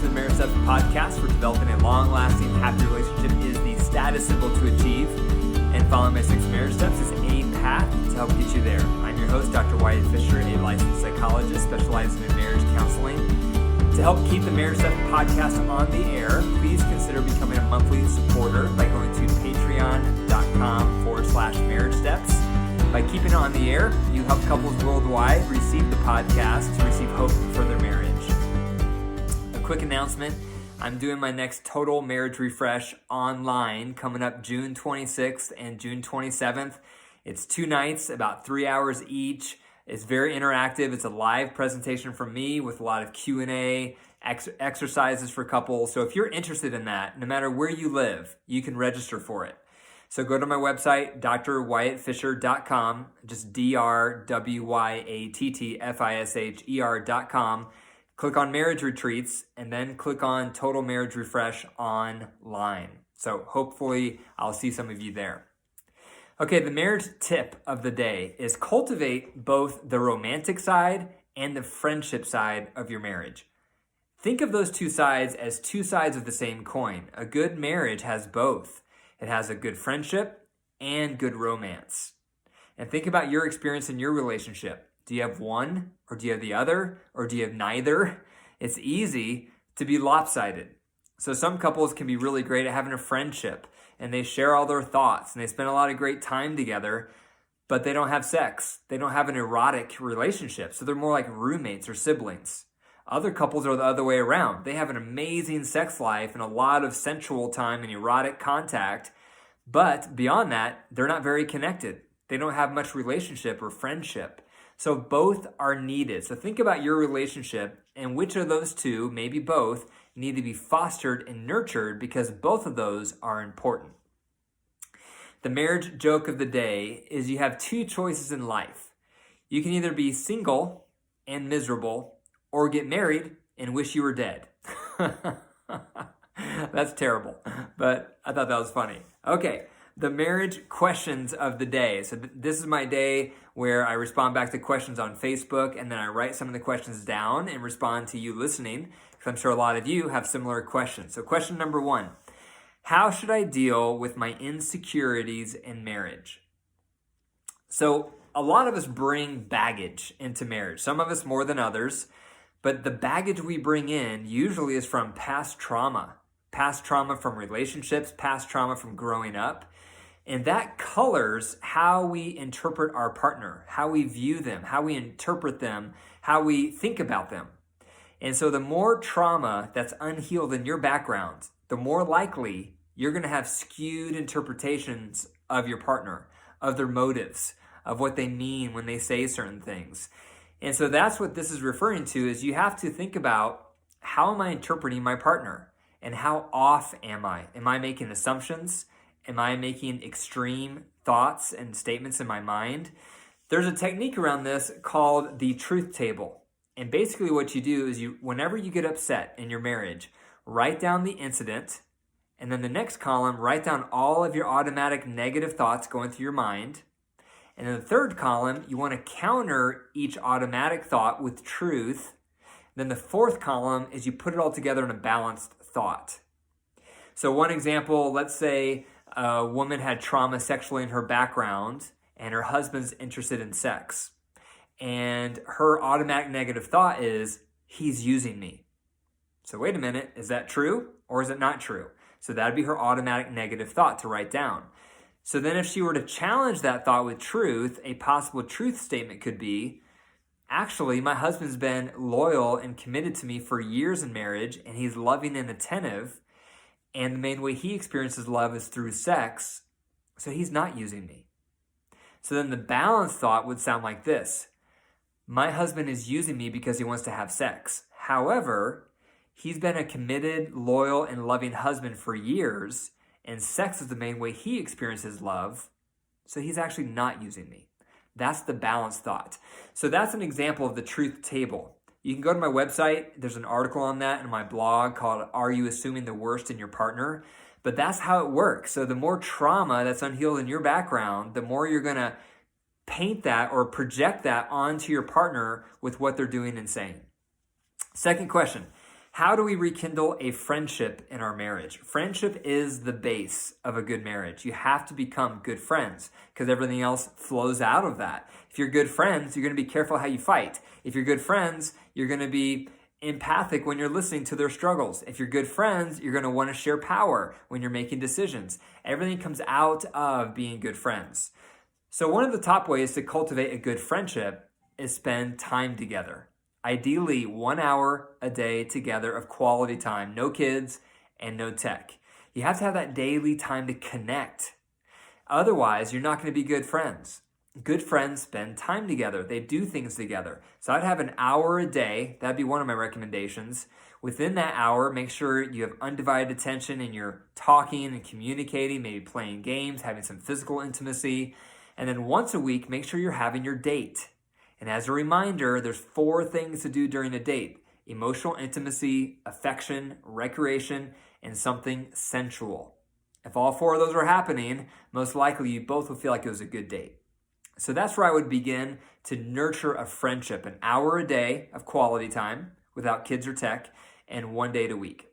to the Marriage Steps podcast, where developing a long-lasting, happy relationship is the status symbol to achieve, and following my 6 marriage steps is a path to help get you there. I'm your host, Dr. Wyatt Fisher, a licensed psychologist specializing in marriage counseling. To help keep the Marriage Steps podcast on the air, please consider becoming a monthly supporter by going to patreon.com/marriage steps. By keeping it on the air, you help couples worldwide receive the podcast to receive hope for their marriage. A quick announcement, I'm doing my next Total Marriage Refresh online coming up June 26th and June 27th. It's 2 nights, about 3 hours each. It's very interactive. It's a live presentation from me with a lot of Q&A, exercises for couples. So if you're interested in that, no matter where you live, you can register for it. So go to my website, drwyattfisher.com, just drwyattfisher.com. Click on Marriage Retreats, and then click on Total Marriage Refresh online. So hopefully I'll see some of you there. Okay, the marriage tip of the day is cultivate both the romantic side and the friendship side of your marriage. Think of those two sides as two sides of the same coin. A good marriage has both. It has a good friendship and good romance. And think about your experience in your relationship. Do you have one, or do you have the other, or do you have neither? It's easy to be lopsided. So some couples can be really great at having a friendship, and they share all their thoughts, and they spend a lot of great time together, but they don't have sex. They don't have an erotic relationship, so they're more like roommates or siblings. Other couples are the other way around. They have an amazing sex life and a lot of sensual time and erotic contact, but beyond that, they're not very connected. They don't have much relationship or friendship. So both are needed. So think about your relationship and which of those two, maybe both, need to be fostered and nurtured, because both of those are important. The marriage joke of the day is you have 2 choices in life. You can either be single and miserable, or get married and wish you were dead. That's terrible, but I thought that was funny. Okay, the marriage questions of the day. So this is my day where I respond back to questions on Facebook, and then I write some of the questions down and respond to you listening, because I'm sure a lot of you have similar questions. So question number 1, how should I deal with my insecurities in marriage? So a lot of us bring baggage into marriage, some of us more than others. But the baggage we bring in usually is from past trauma from relationships, past trauma from growing up. And that colors how we interpret our partner, how we view them, how we interpret them, how we think about them. And so the more trauma that's unhealed in your background, the more likely you're going to have skewed interpretations of your partner, of their motives, of what they mean when they say certain things. And so that's what this is referring to, is you have to think about, how am I interpreting my partner? And how off am I? Am I making assumptions? Am I making extreme thoughts and statements in my mind? There's a technique around this called the truth table. And basically what you do is whenever you get upset in your marriage, write down the incident, and then the next column, write down all of your automatic negative thoughts going through your mind. And in the third column, you want to counter each automatic thought with truth. Then the fourth column is you put it all together in a balanced thought. So one example, let's say a woman had trauma sexually in her background and her husband's interested in sex. And her automatic negative thought is, he's using me. So wait a minute, is that true or is it not true? So that'd be her automatic negative thought to write down. So then if she were to challenge that thought with truth, a possible truth statement could be, actually, my husband's been loyal and committed to me for years in marriage, and he's loving and attentive, and the main way he experiences love is through sex, so he's not using me. So then the balanced thought would sound like this: my husband is using me because he wants to have sex. However, he's been a committed, loyal, and loving husband for years, and sex is the main way he experiences love, so he's actually not using me. That's the balanced thought. So that's an example of the truth table. You can go to my website. There's an article on that in my blog called Are You Assuming the Worst in Your Partner? But that's how it works. So the more trauma that's unhealed in your background, the more you're going to paint that or project that onto your partner with what they're doing and saying. Second question, How do we rekindle a friendship in our marriage? Friendship is the base of a good marriage. You have to become good friends because everything else flows out of that. If you're good friends, you're going to be careful how you fight. If you're good friends, you're going to be empathic when you're listening to their struggles. If you're good friends, you're going to want to share power when you're making decisions. Everything comes out of being good friends. So one of the top ways to cultivate a good friendship is spend time together. Ideally, 1 hour a day together of quality time, no kids and no tech. You have to have that daily time to connect. Otherwise, you're not going to be good friends. Good friends spend time together. They do things together. So I'd have an hour a day. That'd be one of my recommendations. Within that hour, make sure you have undivided attention and you're talking and communicating, maybe playing games, having some physical intimacy. And then once a week, make sure you're having your date. And as a reminder, there's 4 things to do during a date: emotional intimacy, affection, recreation, and something sensual. If all 4 of those are happening, most likely you both will feel like it was a good date. So that's where I would begin to nurture a friendship, an hour a day of quality time without kids or tech, and 1 date a week.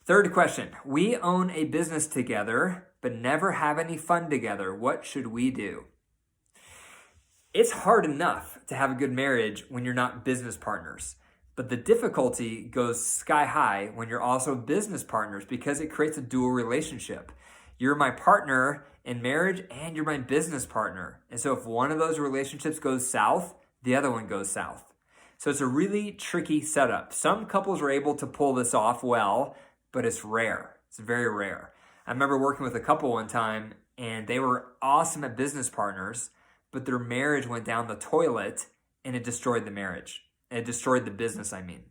Third question, we own a business together, but never have any fun together. What should we do? It's hard enough to have a good marriage when you're not business partners, but the difficulty goes sky high when you're also business partners because it creates a dual relationship. You're my partner in marriage and you're my business partner. And so if one of those relationships goes south, the other one goes south. So it's a really tricky setup. Some couples are able to pull this off well, but it's rare. It's very rare. I remember working with a couple one time and they were awesome at business partners, but their marriage went down the toilet and it destroyed the marriage. It destroyed the business, I mean.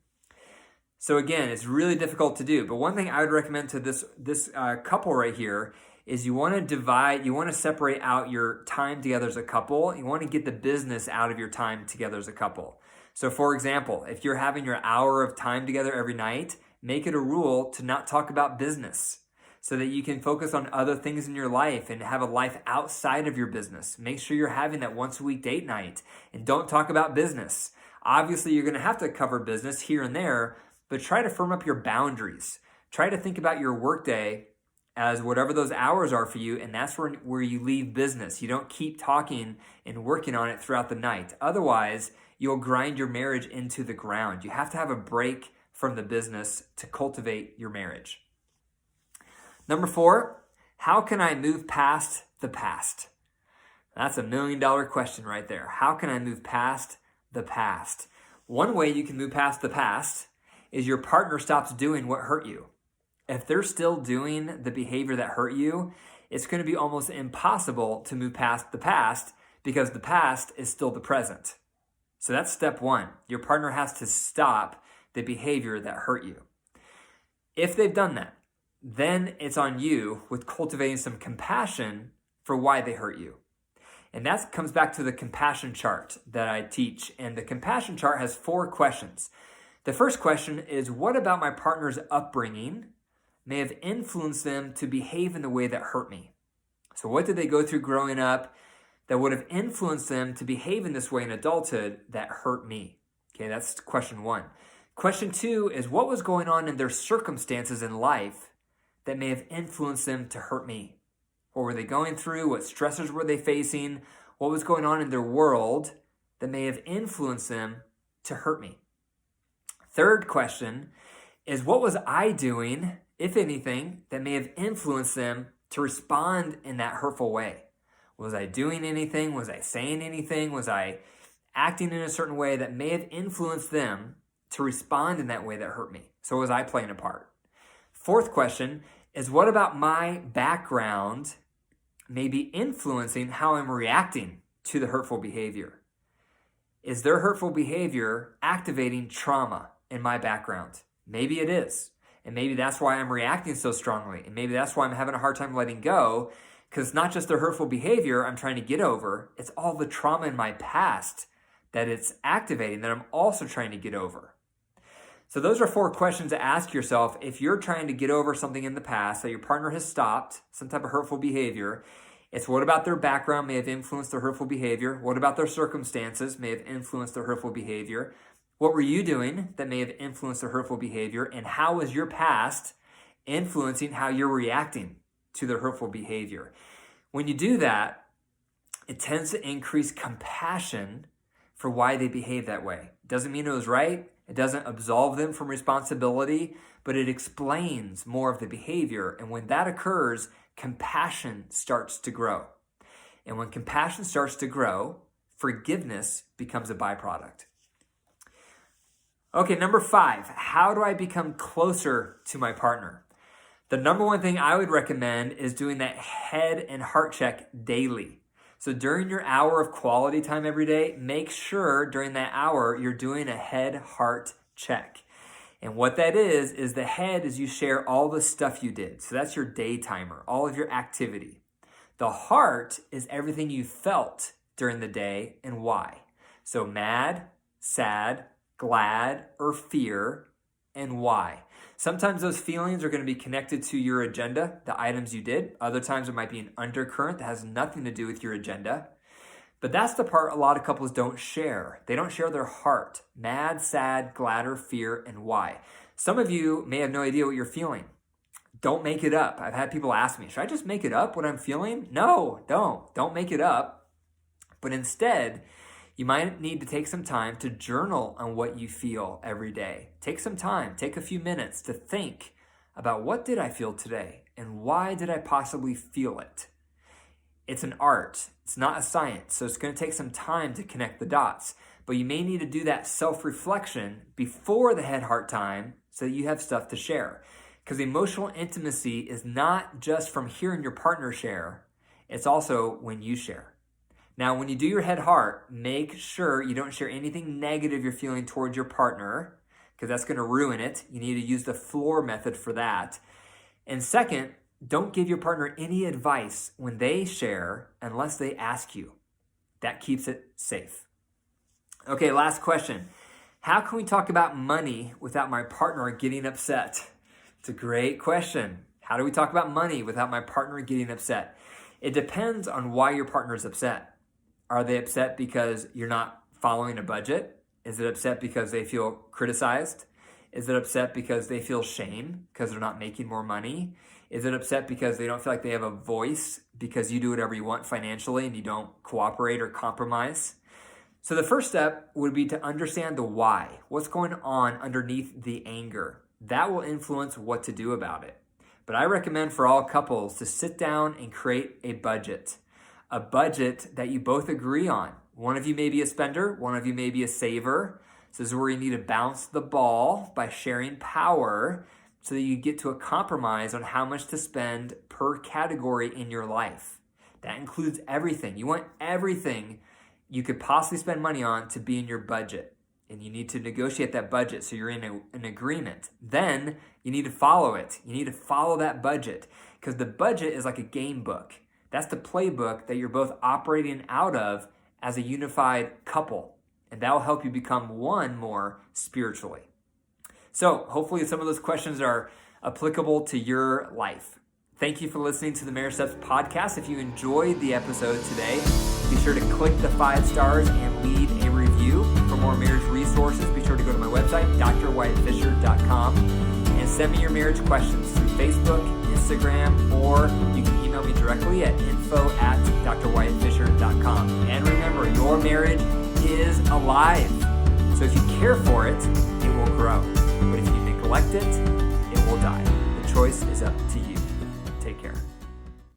So again, it's really difficult to do. But one thing I would recommend to this couple right here is you want to separate out your time together as a couple. You want to get the business out of your time together as a couple. So for example, if you're having your hour of time together every night, make it a rule to not talk about business, so that you can focus on other things in your life and have a life outside of your business. Make sure you're having that once a week date night and don't talk about business. Obviously, you're going to have to cover business here and there, but try to firm up your boundaries. Try to think about your workday as whatever those hours are for you, and that's where you leave business. You don't keep talking and working on it throughout the night. Otherwise, you'll grind your marriage into the ground. You have to have a break from the business to cultivate your marriage. Number 4, how can I move past the past? That's $1 million question right there. How can I move past the past? One way you can move past the past is your partner stops doing what hurt you. If they're still doing the behavior that hurt you, it's going to be almost impossible to move past the past because the past is still the present. So that's step 1. Your partner has to stop the behavior that hurt you. If they've done that, then it's on you with cultivating some compassion for why they hurt you. And that comes back to the compassion chart that I teach. And the compassion chart has 4 questions. The first question is, what about my partner's upbringing may have influenced them to behave in the way that hurt me? So what did they go through growing up that would have influenced them to behave in this way in adulthood that hurt me? Okay, that's question 1. Question 2 is, what was going on in their circumstances in life that may have influenced them to hurt me? What were they going through? What stressors were they facing? What was going on in their world that may have influenced them to hurt me? Third question is, what was I doing, if anything, that may have influenced them to respond in that hurtful way? Was I doing anything? Was I saying anything? Was I acting in a certain way that may have influenced them to respond in that way that hurt me? So was I playing a part? Fourth question is, what about my background may be influencing how I'm reacting to the hurtful behavior? Is their hurtful behavior activating trauma in my background? Maybe it is. And maybe that's why I'm reacting so strongly. And maybe that's why I'm having a hard time letting go, because it's not just the hurtful behavior I'm trying to get over. It's all the trauma in my past that it's activating that I'm also trying to get over. So those are 4 questions to ask yourself if you're trying to get over something in the past that your partner has stopped, some type of hurtful behavior. It's what about their background may have influenced their hurtful behavior? What about their circumstances may have influenced their hurtful behavior? What were you doing that may have influenced the hurtful behavior, and how was your past influencing how you're reacting to the hurtful behavior? When you do that, it tends to increase compassion for why they behave that way. It doesn't mean it was right. It doesn't absolve them from responsibility, but it explains more of the behavior. And when that occurs, compassion starts to grow. And when compassion starts to grow, forgiveness becomes a byproduct. Okay, number 5, how do I become closer to my partner? The number one thing I would recommend is doing that head and heart check daily. So during your hour of quality time every day, make sure during that hour you're doing a head-heart check. And what that is the head is you share all the stuff you did. So that's your day timer, all of your activity. The heart is everything you felt during the day and why. So mad, sad, glad, or fear, and why. Sometimes those feelings are going to be connected to your agenda, the items you did. Other times it might be an undercurrent that has nothing to do with your agenda. But that's the part a lot of couples don't share. They don't share their heart. Mad, sad, glad, or fear, and why. Some of you may have no idea what you're feeling. Don't make it up. I've had people ask me, should I just make it up what I'm feeling? No, don't. Don't make it up. But instead, you might need to take some time to journal on what you feel every day. Take some time, take a few minutes to think about what did I feel today and why did I possibly feel it? It's an art. It's not a science, so it's going to take some time to connect the dots. But you may need to do that self-reflection before the head-heart time so that you have stuff to share. Because emotional intimacy is not just from hearing your partner share, it's also when you share. Now, when you do your head-heart, make sure you don't share anything negative you're feeling towards your partner, because that's going to ruin it. You need to use the floor method for that. And second, don't give your partner any advice when they share unless they ask you. That keeps it safe. Okay, last question. How can we talk about money without my partner getting upset? It's a great question. How do we talk about money without my partner getting upset? It depends on why your partner is upset. Are they upset because you're not following a budget? Is it upset because they feel criticized? Is it upset because they feel shame because they're not making more money? Is it upset because they don't feel like they have a voice because you do whatever you want financially and you don't cooperate or compromise? So the first step would be to understand the why. What's going on underneath the anger? That will influence what to do about it. But I recommend for all couples to sit down and create a budget that you both agree on. One of you may be a spender, one of you may be a saver. So this is where you need to bounce the ball by sharing power so that you get to a compromise on how much to spend per category in your life. That includes everything. You want everything you could possibly spend money on to be in your budget. And you need to negotiate that budget so you're in an agreement. Then you need to follow it. You need to follow that budget because the budget is like a game book. That's the playbook that you're both operating out of as a unified couple. And that will help you become one more spiritually. So hopefully some of those questions are applicable to your life. Thank you for listening to the Marriage Steps podcast. If you enjoyed the episode today, be sure to click the 5 stars and leave a review. For more marriage resources, be sure to go to my website, drwyattfisher.com, and send me your marriage questions through Facebook, Instagram, or you can email me directly at info@drwyattfisher.com. And remember, your marriage is alive. So if you care for it, it will grow. But if you neglect it, it will die. The choice is up to you. Take care.